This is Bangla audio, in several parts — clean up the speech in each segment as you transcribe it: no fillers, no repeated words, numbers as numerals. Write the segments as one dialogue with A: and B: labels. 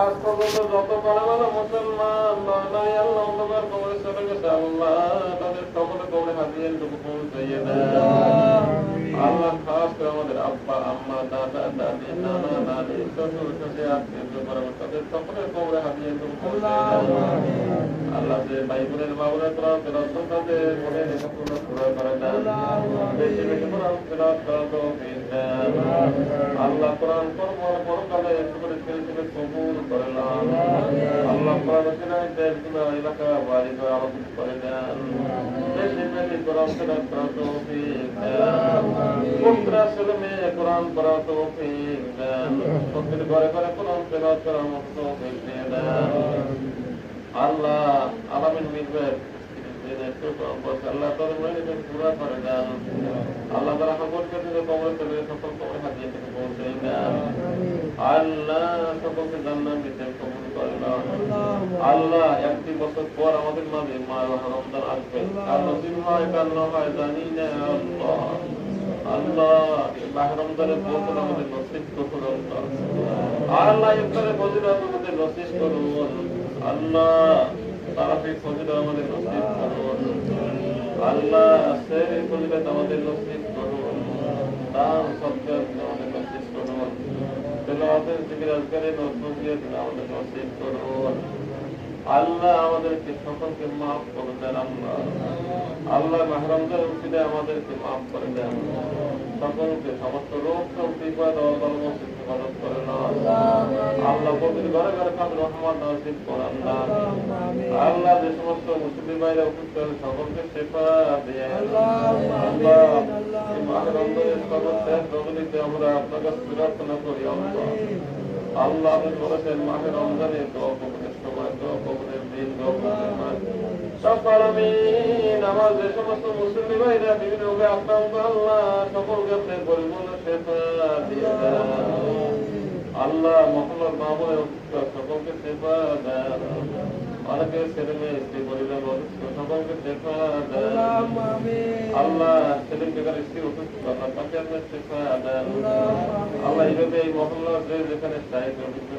A: আজ পর্যন্ত যত ভালো ভালো মুসলমান নয় আল্লাহ অন্ধকার কবরে চলে গেছে আল্লাহ তাদের সকলে কবরে হাজির পৌঁছাইয়ে দেন আল্লাহ খাস করে আমাদের আব্বা আম্মা দাদা দাদি নানা নানি শ্বশুর শাশুড়ি আত্মীয় পরিবার তাদের সকলের কবরে হাজির পৌঁছাইয়ে দেন আল্লাহ যে ভাই বোনের মা বোনের তাদের মনে পূর্ণ পুরো করে দেন বেশি বেশি কোরআন তেলাওয়াত করার তৌফিক দেন আল্লাহ কোরআন পরকালে করে ছেলে কবুল করে নেন আল্লাহ কোরআন তেলাওয়াত পুরো এলাকা বাড়ি করে আলোকিত করে দেন বেশি বেশি কোরআন তেলাওয়াত করার তৌফিক দেন পুত্র ছেলে মেয়ে কোরআন পড়ার তৌফিক দেন প্রত্যেক ঘরে ঘরে কোরআন তেলাওয়াত করার মতো তৌফিক দিয়ে দেন আল্লাহ আলামিন মিলবেন আল্লাহ তাদের মনে পুরা করে দেন আল্লাহ তারা সকলকে কবরে চলে সকল কবরে হাজিয়ে থেকে পৌঁছে দেন আল্লাহ সকলকে জান্নাত দিতে কবুল করে নেন আল্লাহ একটি বছর পর আমাদের মাঝে রমজান আসবে আর নসিব হয় কার না হয় জানি না আল্লাহ আল্লাহ মাহে রমজানের বছর আমাদের নসিব করুন আল্লাহ ইফতারে ফজিলত আমাদের নসিব করুন আল্লাহ তারাফি ফজিলত আমাদের নসিব করুন আল্লাহ সেহরি ফজিলত আমাদের নসিব করুন দান সদকাত আমাদের নসিব করুন তেলাওয়াতের জিকির আজকারের নসিহত আমাদের নসিব করুন আল্লাহ আমাদেরকে সকলকে মাফ করে দেন আল্লাহ আল্লাহ মাহে রমজানের উসিলায় আমাদেরকে মাফ করে দেন সকলকে সমস্ত রোগ বিপদ হেফাজত করে নেন আল্লাহ প্রতিটি ঘরে ঘরে খাদ্য রহমত নসিব করেন না আল্লাহ যে সমস্ত মুসলিম ভাইরা উপস্থিত আছে সকলকে শেফা দিয়ে আল্লাহ এই মাহে রমজানের সর্বশেষ রজনীতে আমরা আপনার কাছে প্রার্থনা করি আল্লাহ আপনি বলেছেন মাহে রমজানে দোয়া কবুলের সময় দোয়া কবুলের দিন দোয়া কবুলের মাস সকল আমিন আমার যে সমস্ত মুসলিম ভাইরা বিভিন্ন রোগে আক্রান্ত আল্লাহ সকলকে আপনি পরিপূর্ণ শেফা দিয়ে দেন আল্লাহ মহল্লার মা বোনের সকলকে শেফা দেন অনেকে ছেলে মেয়ে স্ত্রী পরিবার সকলকে শেফা দেন আল্লাহ ছেলে বেকার স্ত্রী অসুস্থ তাকে আপনি শেফা দেন আল্লাহ এইভাবে এই মহল্লার যেখানে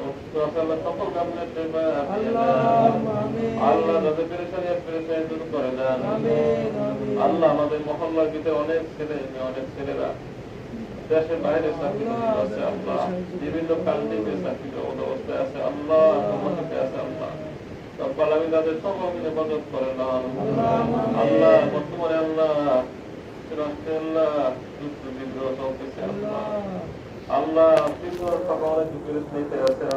A: অসুস্থ আছে আল্লাহ সকলকে আপনি শেফা দিয়ে দেন আল্লাহ যাদের পেরেশানি দূর করে দেন আল্লাহ আমাদের মহল্লার ভিতরে অনেক ছেলে অনেক ছেলেরা দেশের বাইরে চাকরি আছে আল্লাহ বিভিন্ন কান্ট্রিতে চাকরি অবস্থায় আছে আল্লাহ আছে আল্লাহ সকল আমি তাদের সকলকে হেফাজত করে নেন আল্লাহ বর্তমানে আল্লাহ যুদ্ধ বিগ্রহ চলতেছে আল্লাহ আল্লাহ সকলে যুগের আছে